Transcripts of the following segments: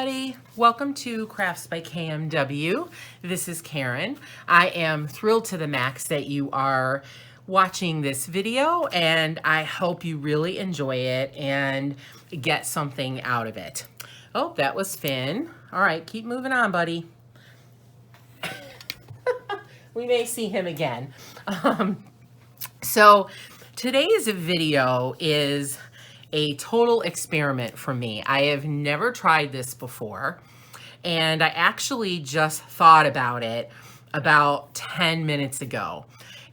everybody. Welcome to Crafts by KMW. This is Karen. I am thrilled to the max that you are watching this video, and I hope you really enjoy it and get something out of it. Oh, that was Finn. All right, keep moving on, buddy. We may see him again. So today's video is a total experiment for me. I have never tried this before, and I actually just thought about it about 10 minutes ago.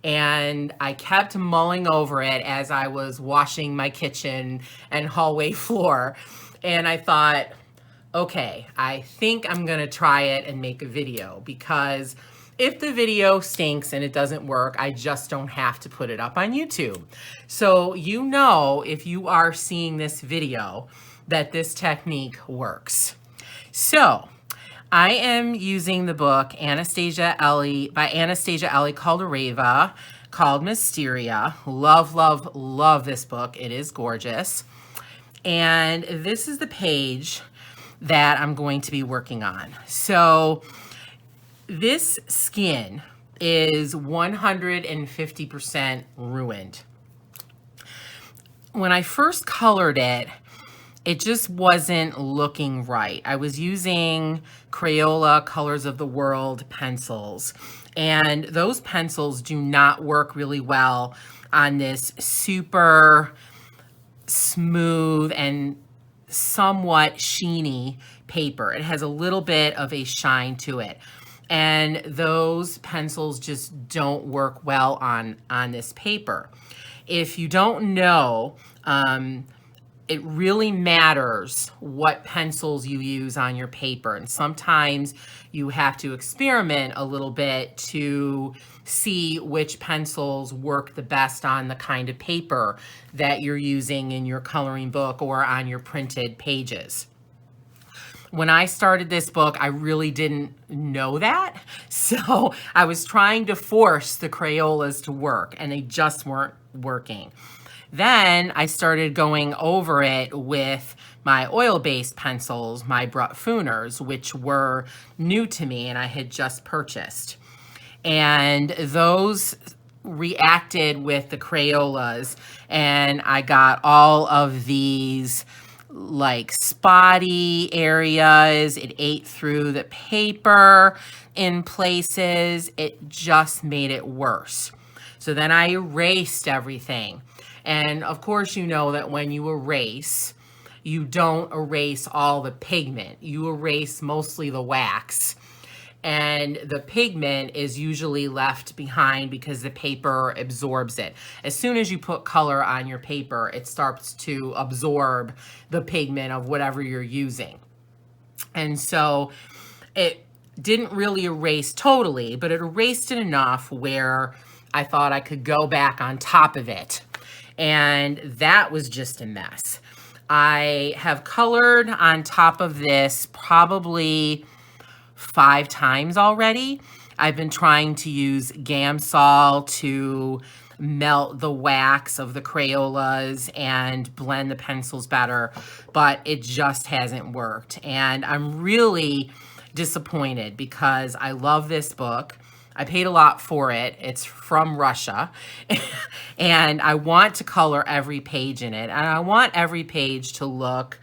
And I kept mulling over it as I was washing my kitchen and hallway floor. And I thought, okay, I think I'm gonna try it and make a video, because if the video stinks and it doesn't work, I just don't have to put it up on YouTube. So you know, if you are seeing this video, that this technique works. So I am using the book by Anastasia Ellie Caldereva called Mysteria. Love, love, love this book. It is gorgeous. And this is the page that I'm going to be working on. So this skin is 150% ruined. When I first colored it, it just wasn't looking right. I was using Crayola Colors of the World pencils, and those pencils do not work really well on this super smooth and somewhat sheeny paper. It has a little bit of a shine to it. And those pencils just don't work well on this paper. If you don't know, it really matters what pencils you use on your paper. And sometimes you have to experiment a little bit to see which pencils work the best on the kind of paper that you're using in your coloring book or on your printed pages. When I started this book, I really didn't know that. So I was trying to force the Crayolas to work, and they just weren't working. Then I started going over it with my oil-based pencils, my Brutfuners, which were new to me and I had just purchased. And those reacted with the Crayolas, and I got all of these like spotty areas. It ate through the paper in places. It just made it worse. So then I erased everything. And of course, you know that when you erase, you don't erase all the pigment. You erase mostly the wax. And the pigment is usually left behind because the paper absorbs it. As soon as you put color on your paper, it starts to absorb the pigment of whatever you're using. And so it didn't really erase totally, but it erased it enough where I thought I could go back on top of it. And that was just a mess. I have colored on top of this probably 5 times already. I've been trying to use Gamsol to melt the wax of the Crayolas and blend the pencils better, but it just hasn't worked. And I'm really disappointed because I love this book. I paid a lot for it. It's from Russia. And I want to color every page in it. And I want every page to look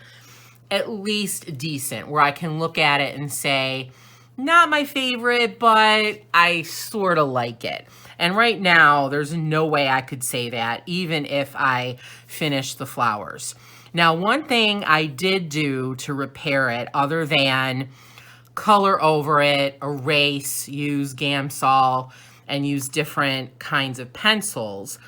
at least decent, where I can look at it and say, not my favorite, but I sort of like it. And right now, there's no way I could say that, even if I finish the flowers. Now, one thing I did do to repair it, other than color over it, erase, use Gamsol, and use different kinds of pencils,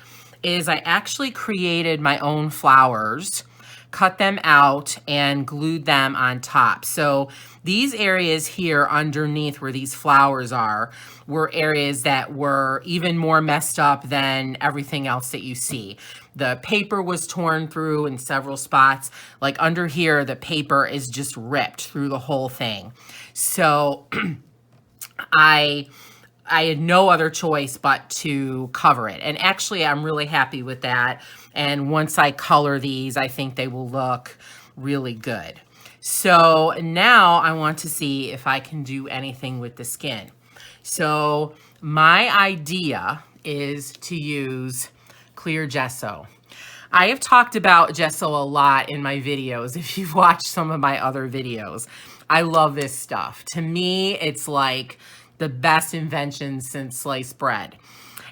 is I actually created my own flowers, cut them out, and glued them on top. So these areas here underneath where these flowers are were areas that were even more messed up than everything else that you see. The paper was torn through in several spots. Like under here, the paper is just ripped through the whole thing. So I had no other choice but to cover it. And actually, I'm really happy with that. And once I color these, I think they will look really good. So now I want to see if I can do anything with the skin. So my idea is to use clear gesso. I have talked about gesso a lot in my videos. If you've watched some of my other videos, I love this stuff. To me, it's like the best invention since sliced bread.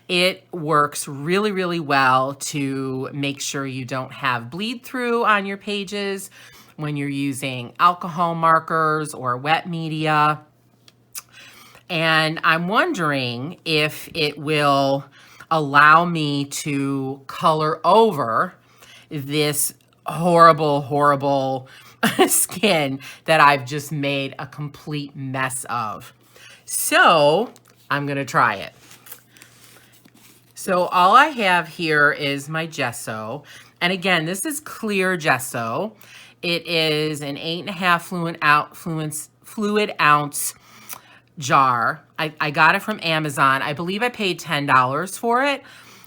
It works really, really well to make sure you don't have bleed through on your pages when you're using alcohol markers or wet media. And I'm wondering if it will allow me to color over this horrible, horrible skin that I've just made a complete mess of. So I'm gonna try it. So all I have here is my gesso. And again, this is clear gesso. It is an 8.5 fluid ounce jar. I got it from Amazon. I believe I paid $10 for it,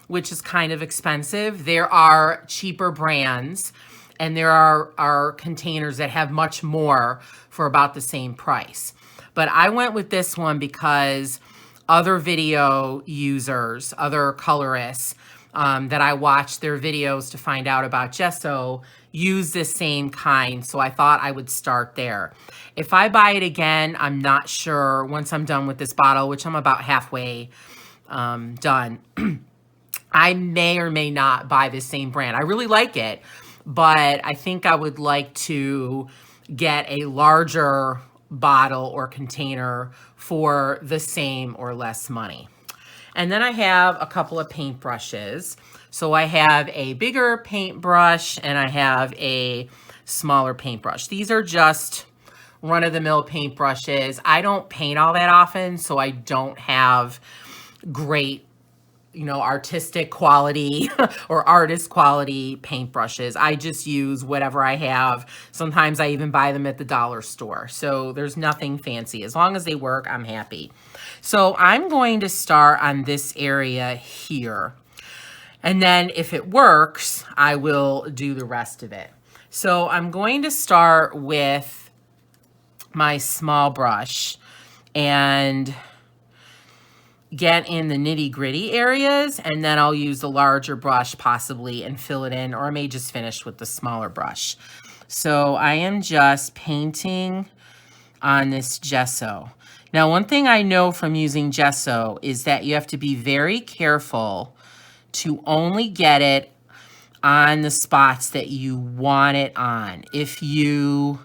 which is kind of expensive. There are cheaper brands and there are containers that have much more for about the same price. But I went with this one because other video users, other colorists that I watched their videos to find out about gesso use this same kind, so I thought I would start there. If I buy it again, I'm not sure once I'm done with this bottle, which I'm about halfway done. I may or may not buy the same brand. I really like it, but I think I would like to get a larger bottle or container for the same or less money. And then I have a couple of paint brushes. So I have a bigger paintbrush and I have a smaller paintbrush. These are just run-of-the-mill paintbrushes. I don't paint all that often, so I don't have great, artistic quality or artist quality paintbrushes. I just use whatever I have. Sometimes I even buy them at the dollar store. So there's nothing fancy. As long as they work, I'm happy. So I'm going to start on this area here. And then if it works, I will do the rest of it. So I'm going to start with my small brush and get in the nitty-gritty areas, and then I'll use the larger brush possibly and fill it in, or I may just finish with the smaller brush. So I am just painting on this gesso. Now, one thing I know from using gesso is that you have to be very careful to only get it on the spots that you want it on. If you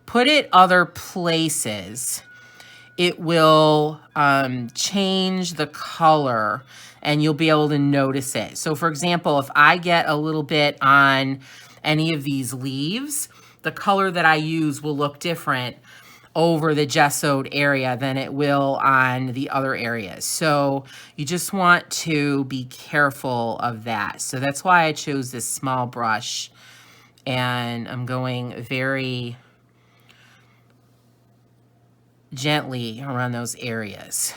put it other places, it will change the color and you'll be able to notice it. So for example, if I get a little bit on any of these leaves, the color that I use will look different over the gessoed area than it will on the other areas. So you just want to be careful of that. So that's why I chose this small brush, and I'm going very gently around those areas.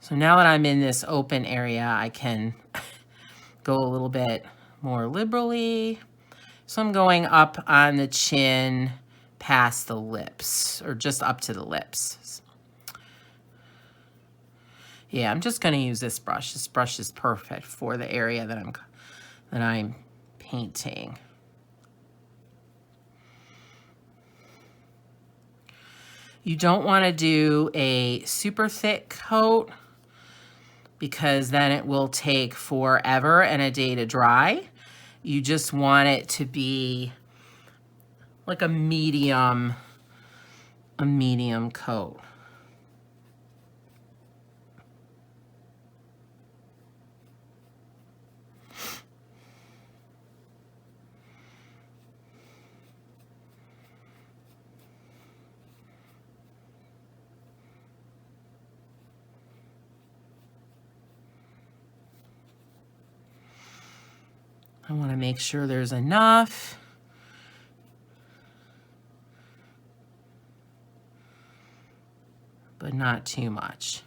So now that I'm in this open area, I can go a little bit more liberally. So I'm going up on the chin past the lips, or just up to the lips. Yeah, I'm just going to use this brush. This brush is perfect for the area that I'm painting. You don't want to do a super thick coat because then it will take forever and a day to dry. You just want it to be like a medium coat. I want to make sure there's enough. But not too much.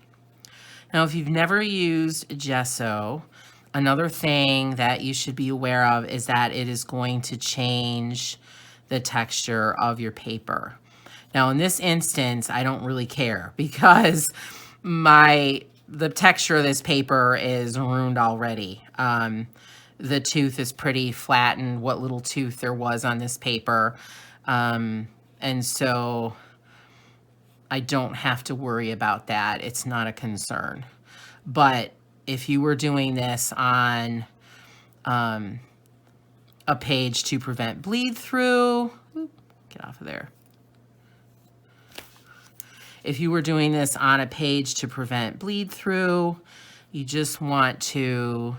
Now, if you've never used gesso, another thing that you should be aware of is that it is going to change the texture of your paper. Now in this instance, I don't really care because the texture of this paper is ruined already. The tooth is pretty flattened, what little tooth there was on this paper. And so I don't have to worry about that. It's not a concern. But if you were doing this on a page to prevent bleed through, get off of there. If you were doing this on a page to prevent bleed through, you just want to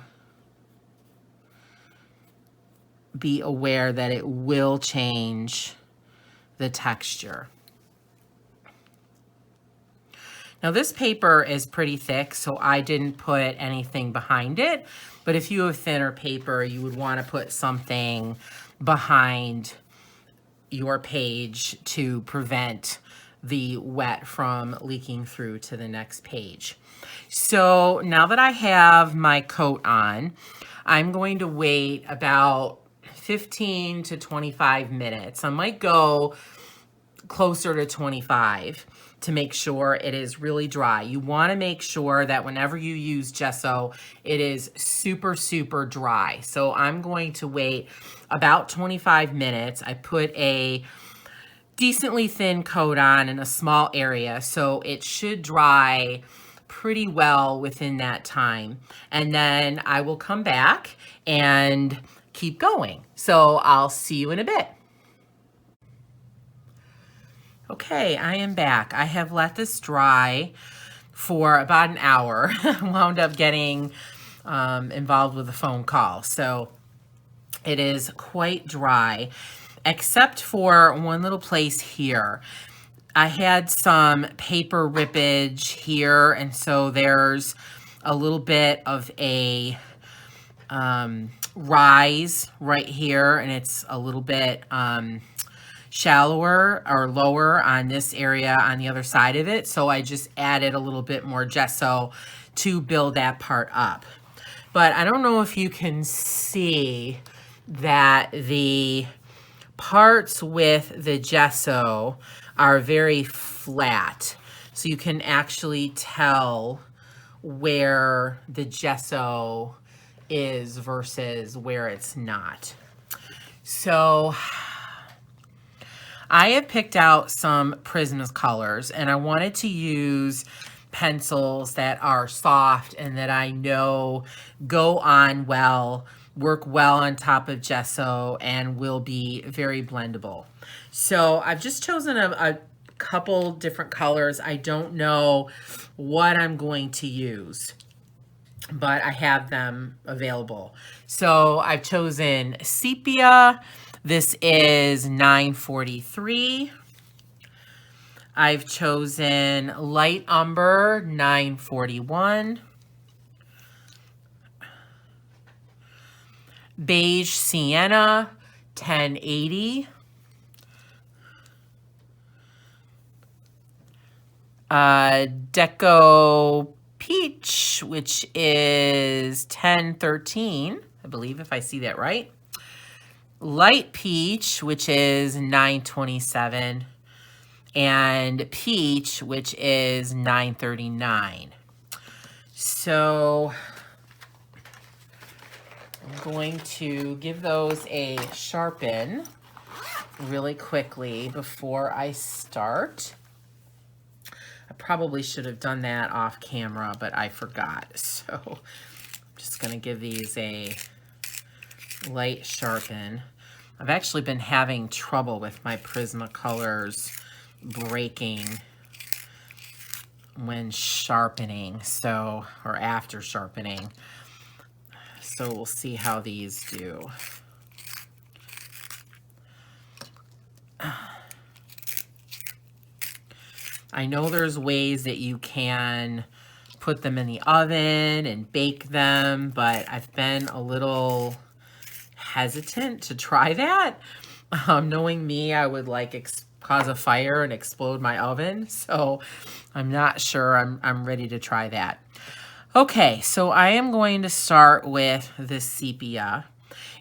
be aware that it will change the texture. Now this paper is pretty thick, so I didn't put anything behind it, but if you have thinner paper, you would want to put something behind your page to prevent the wet from leaking through to the next page. So now that I have my coat on, I'm going to wait about 15 to 25 minutes. I might go closer to 25 to make sure it is really dry. You want to make sure that whenever you use gesso, it is super, super dry. So I'm going to wait about 25 minutes. I put a decently thin coat on in a small area, so it should dry pretty well within that time. And then I will come back and keep going. So I'll see you in a bit. Okay, I am back. I have let this dry for about an hour. Wound up getting involved with a phone call. So it is quite dry, except for one little place here. I had some paper rippage here, and so there's a little bit of a rise right here, and it's a little bit shallower or lower on this area on the other side of it. So I just added a little bit more gesso to build that part up. But I don't know if you can see that the parts with the gesso are very flat. So you can actually tell where the gesso is versus where it's not. So I have picked out some Prismacolors, and I wanted to use pencils that are soft and that I know go on well, work well on top of gesso, and will be very blendable. So I've just chosen a couple different colors. I don't know what I'm going to use, but I have them available. So I've chosen Sepia. This is 943. I've chosen Light Umber, 941. Beige Sienna, 1080. Deco Peach, which is 1013, I believe, if I see that right. Light Peach, which is 927, and Peach, which is 939. So I'm going to give those a sharpen really quickly before I start. I probably should have done that off camera, but I forgot. So I'm just going to give these a light sharpen. I've actually been having trouble with my Prismacolors breaking when sharpening, so, or after sharpening. So we'll see how these do. I know there's ways that you can put them in the oven and bake them, but I've been a little hesitant to try that. Knowing me, I would like cause a fire and explode my oven, so I'm not sure I'm ready to try that. Okay, so I am going to start with the sepia,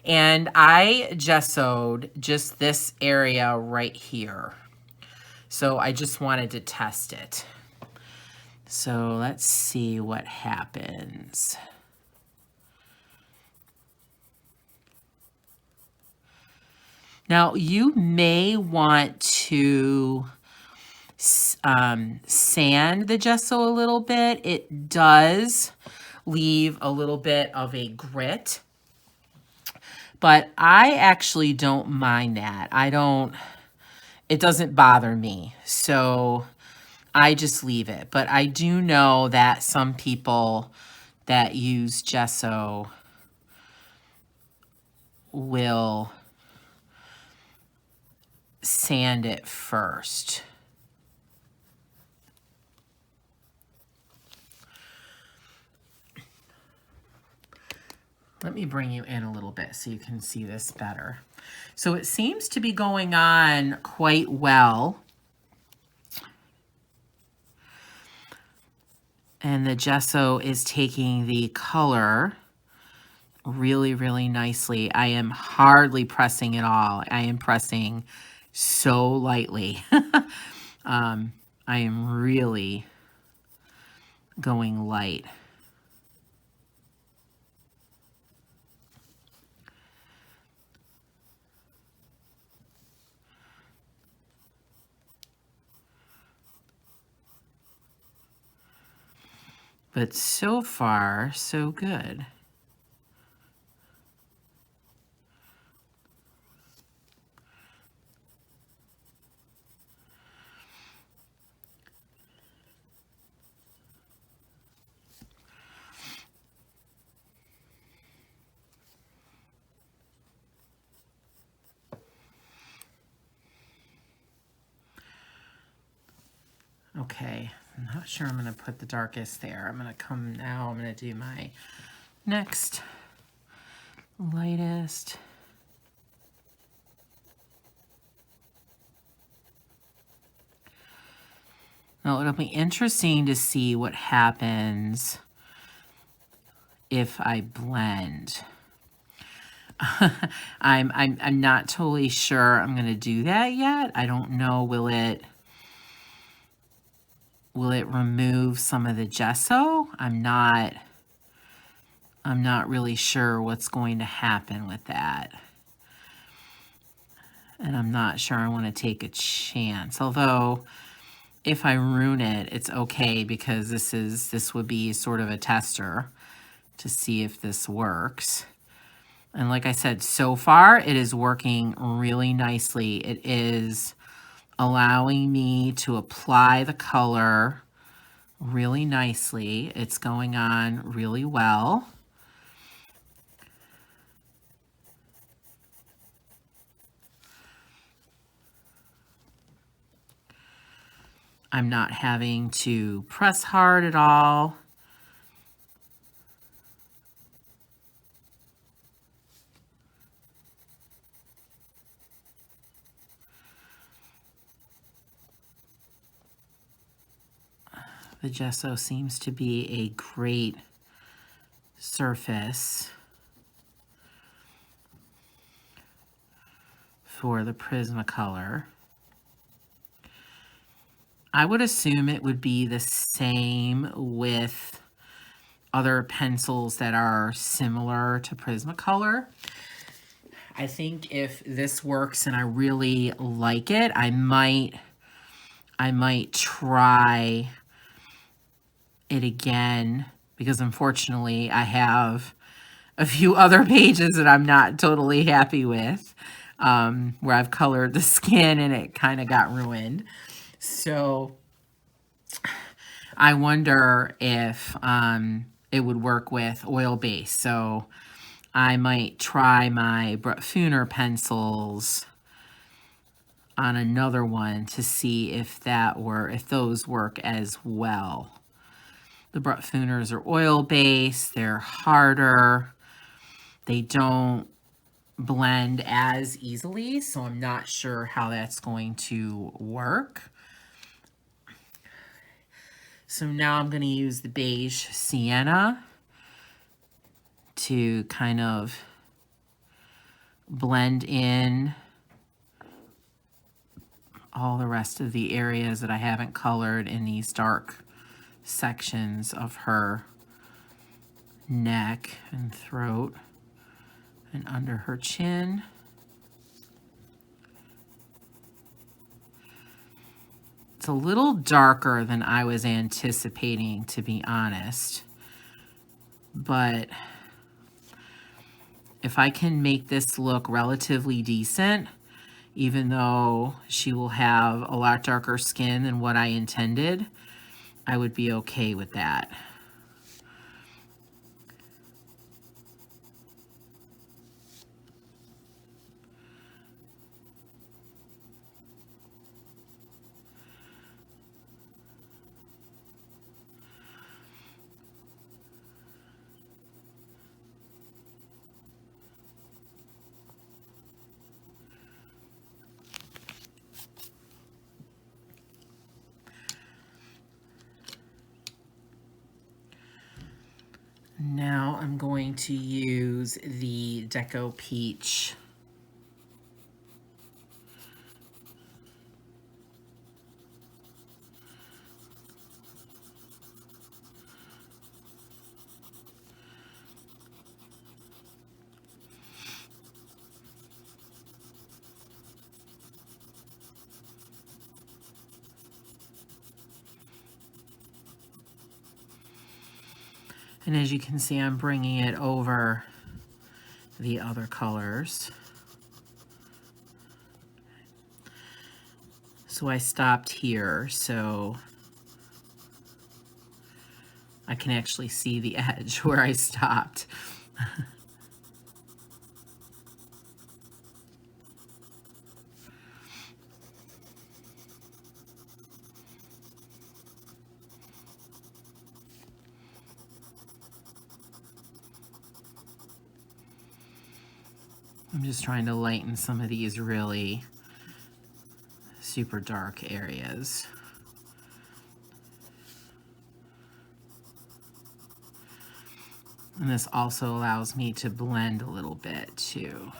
And I gessoed just this area right here. So I just wanted to test it. So let's see what happens. Now you may want to sand the gesso a little bit. It does leave a little bit of a grit, but I actually don't mind that. It doesn't bother me. So I just leave it. But I do know that some people that use gesso will sand it first. Let me bring you in a little bit so you can see this better. So it seems to be going on quite well. And the gesso is taking the color really, really nicely. I am hardly pressing at all. I am pressing so lightly. I am really going light. But so far, so good. Okay, I'm not sure I'm going to put the darkest there. I'm going to come now, I'm going to do my next lightest. Now it'll be interesting to see what happens if I blend. I'm not totally sure I'm going to do that yet. I don't know, will it remove some of the gesso? I'm not really sure what's going to happen with that. And I'm not sure I want to take a chance. Although if I ruin it, it's okay, because this would be sort of a tester to see if this works. And like I said, so far it is working really nicely. It is allowing me to apply the color really nicely. It's going on really well. I'm not having to press hard at all. The gesso seems to be a great surface for the Prismacolor. I would assume it would be the same with other pencils that are similar to Prismacolor. I think if this works and I really like it, I might try it again, because unfortunately I have a few other pages that I'm not totally happy with, where I've colored the skin and it kind of got ruined. So I wonder if it would work with oil base. So I might try my Brutfuner pencils on another one to see if those work as well. The Brutfuners are oil based, they're harder, they don't blend as easily, so I'm not sure how that's going to work. So now I'm going to use the beige sienna to kind of blend in all the rest of the areas that I haven't colored in these dark sections of her neck and throat and under her chin. It's a little darker than I was anticipating, to be honest, but if I can make this look relatively decent, even though she will have a lot darker skin than what I intended, I would be okay with that. Now I'm going to use the Deco Peach. And as you can see, I'm bringing it over the other colors. So I stopped here so I can actually see the edge where I stopped. I'm just trying to lighten some of these really super dark areas. And this also allows me to blend a little bit too.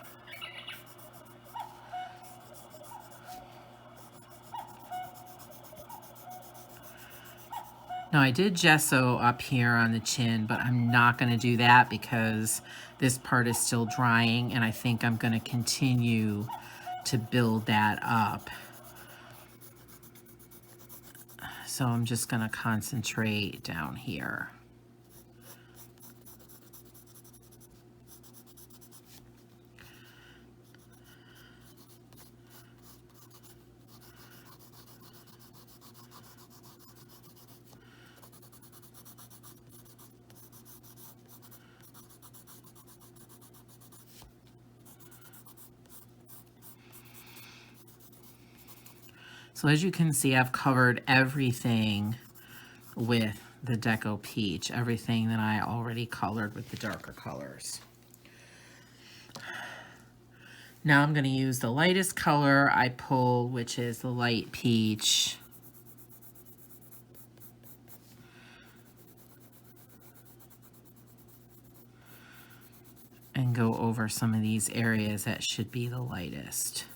Now I did gesso up here on the chin, but I'm not going to do that because this part is still drying, and I think I'm going to continue to build that up. So I'm just going to concentrate down here. So as you can see, I've covered everything with the Deco Peach, everything that I already colored with the darker colors. Now I'm going to use the lightest color I pulled, which is the light peach. And go over some of these areas that should be the lightest.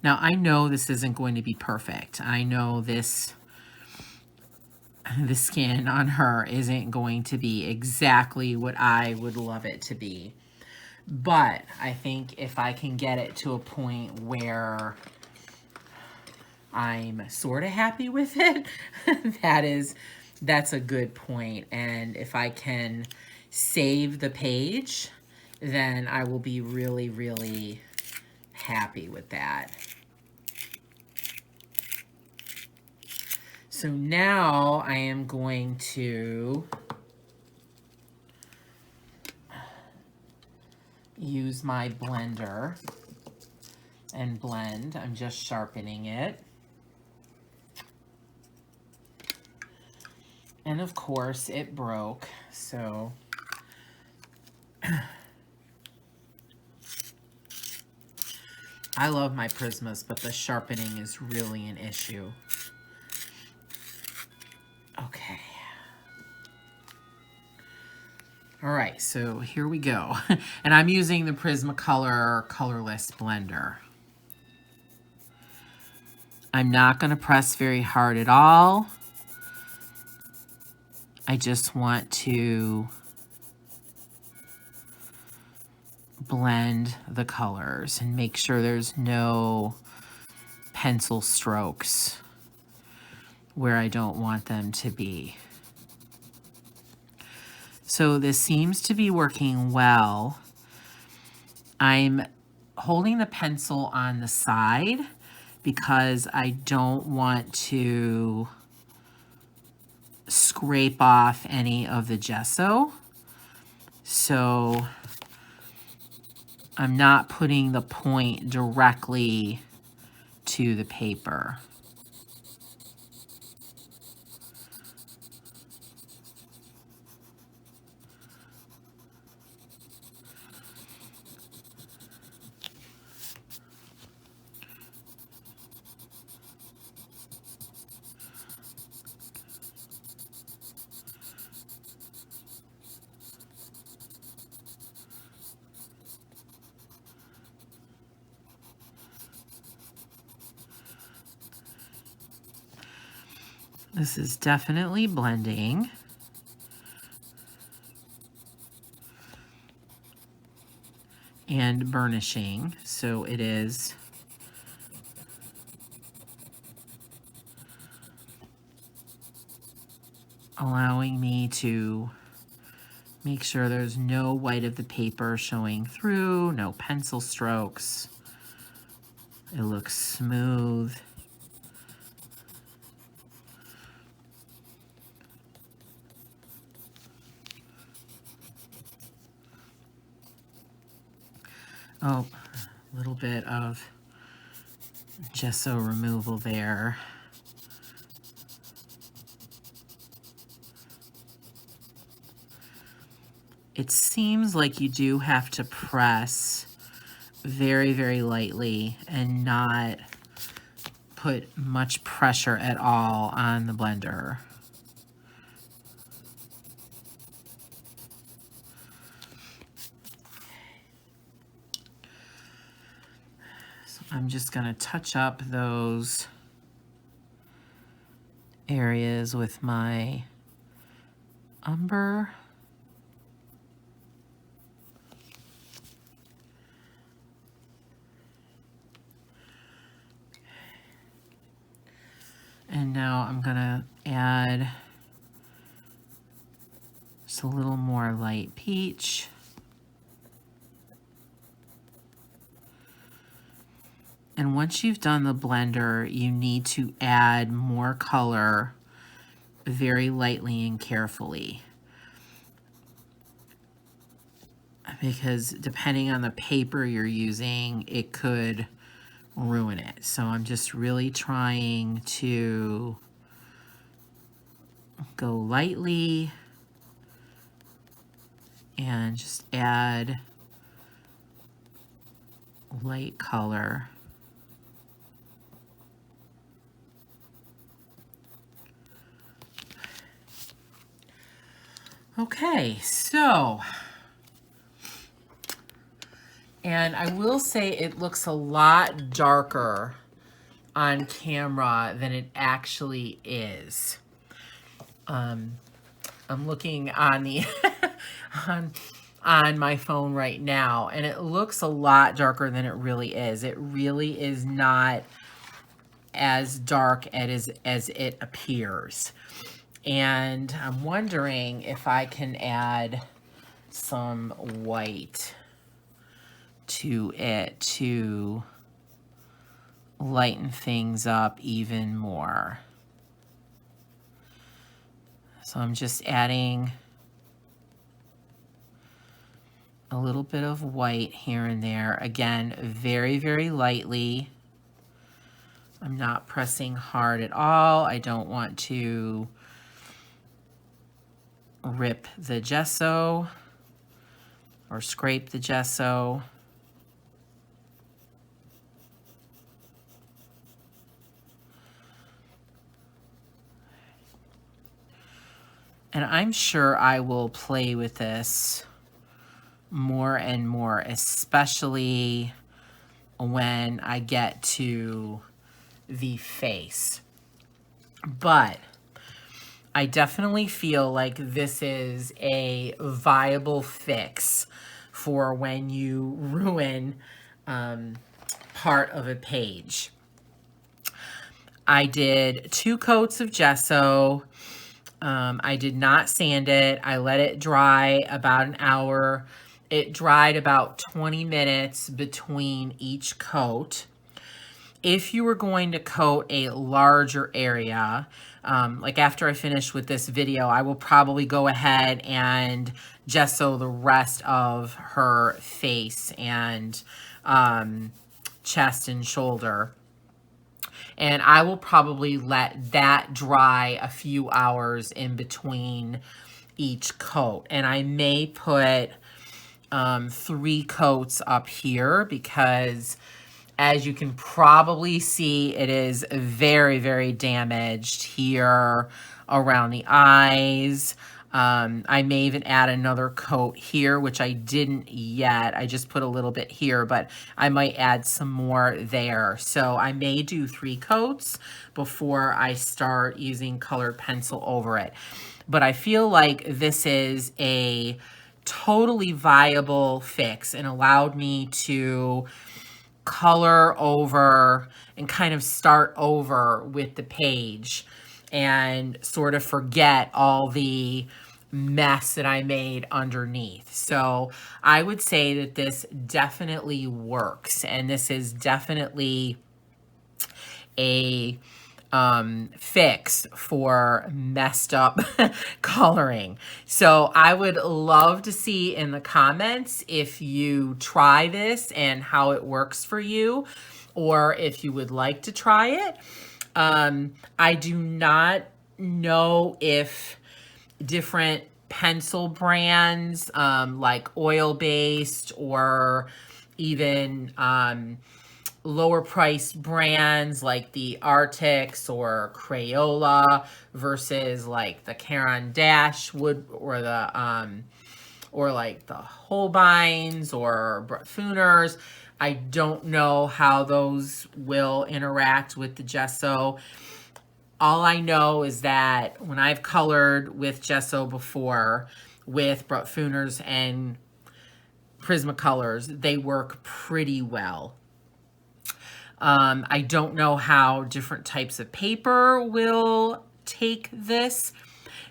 Now, I know this isn't going to be perfect. I know the skin on her isn't going to be exactly what I would love it to be. But I think if I can get it to a point where I'm sort of happy with it, that's a good point. And if I can save the page, then I will be really, really happy with that. So now I am going to use my blender and blend. I'm just sharpening it. And of course it broke, so I love my Prismas, but the sharpening is really an issue. Okay, All right, so here we go. And I'm using the Prismacolor colorless blender. I'm not going to press very hard at all. I just want to blend the colors and make sure there's no pencil strokes where I don't want them to be. So this seems to be working well. I'm holding the pencil on the side because I don't want to scrape off any of the gesso. So I'm not putting the point directly to the paper. This is definitely blending. And burnishing, so it is allowing me to make sure there's no white of the paper showing through, no pencil strokes. It looks smooth. Oh, a little bit of gesso removal there. It seems like you do have to press very, very lightly and not put much pressure at all on the blender. I'm just going to touch up those areas with my umber. And now I'm going to add just a little more light peach. And once you've done the blender, you need to add more color very lightly and carefully. Because depending on the paper you're using, it could ruin it. So I'm just really trying to go lightly and just add light color. Okay, so, and I will say it looks a lot darker on camera than it actually is. I'm looking on the on my phone right now, and it looks a lot darker than it really is. It really is not as dark as it appears. And I'm wondering if I can add some white to it to lighten things up even more. So I'm just adding a little bit of white here and there. Again, very, very lightly. I'm not pressing hard at all. I don't want to rip the gesso or scrape the gesso. And I'm sure I will play with this more and more, especially when I get to the face. But I definitely feel like this is a viable fix for when you ruin part of a page. I did 2 coats of gesso. I did not sand it. I let it dry about an hour. It dried about 20 minutes between each coat. If you were going to coat a larger area, like after I finish with this video, I will probably go ahead and gesso the rest of her face and chest and shoulder. And I will probably let that dry a few hours in between each coat. And I may put 3 coats up here because, as you can probably see, it is very, very damaged here around the eyes. I may even add another coat here, which I didn't yet. I just put a little bit here, but I might add some more there. So I may do 3 coats before I start using colored pencil over it. But I feel like this is a totally viable fix and allowed me to color over and kind of start over with the page and sort of forget all the mess that I made underneath. So I would say that this definitely works, and this is definitely a fix for messed up coloring. So I would love to see in the comments if you try this and how it works for you, or if you would like to try it. I do not know if different pencil brands, like oil-based or even lower priced brands like the Arctics or Crayola versus like the Caran d'Ache wood, or the or like the Holbeins or Brutfuners. I don't know how those will interact with the gesso. All I know is that when I've colored with gesso before with Brutfuners and Prismacolors, they work pretty well. I don't know how different types of paper will take this.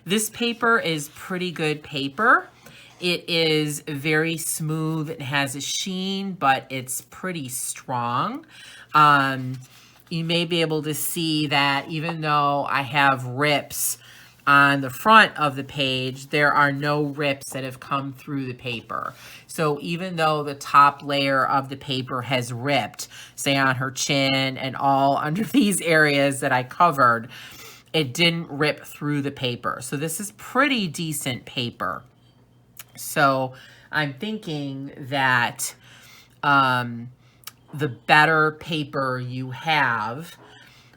This paper is pretty good paper. It is very smooth. It has a sheen, but it's pretty strong. You may be able to see that even though I have rips on the front of the page, there are no rips that have come through the paper. So even though the top layer of the paper has ripped, say on her chin and all under these areas that I covered, it didn't rip through the paper. So this is pretty decent paper. So I'm thinking that the better paper you have,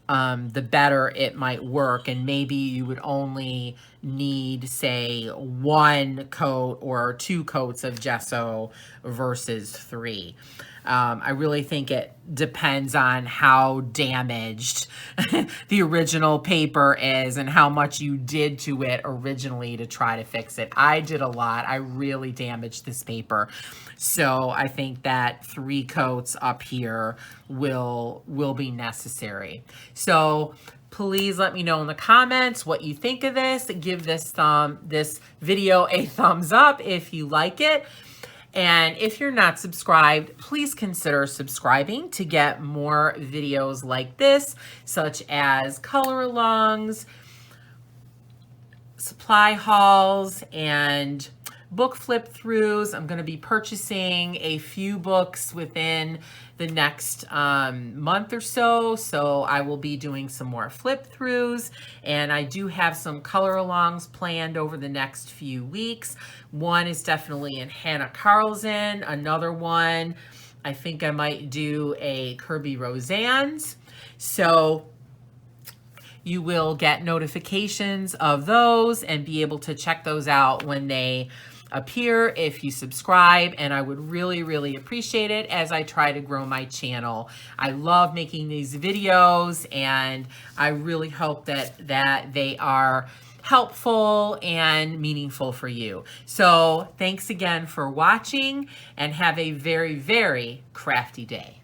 the better it might work. And maybe you would only need, say, 1 coat or 2 coats of gesso versus 3. I really think it depends on how damaged the original paper is and how much you did to it originally to try to fix it. I did a lot. I really damaged this paper. So I think that 3 coats up here will be necessary. So please let me know in the comments what you think of this. Give this video a thumbs up if you like it. And if you're not subscribed, please consider subscribing to get more videos like this, such as color alongs, supply hauls, and book flip throughs. I'm going to be purchasing a few books within the next month or so, so I will be doing some more flip throughs, and I do have some color alongs planned over the next few weeks. One is definitely in Hannah Carlson. Another one, I think I might do a Kirby Roseanne's. So you will get notifications of those and be able to check those out when they appear if you subscribe, and I would really, really appreciate it as I try to grow my channel. I love making these videos, and I really hope that they are helpful and meaningful for you. So thanks again for watching, and have a very, very crafty day.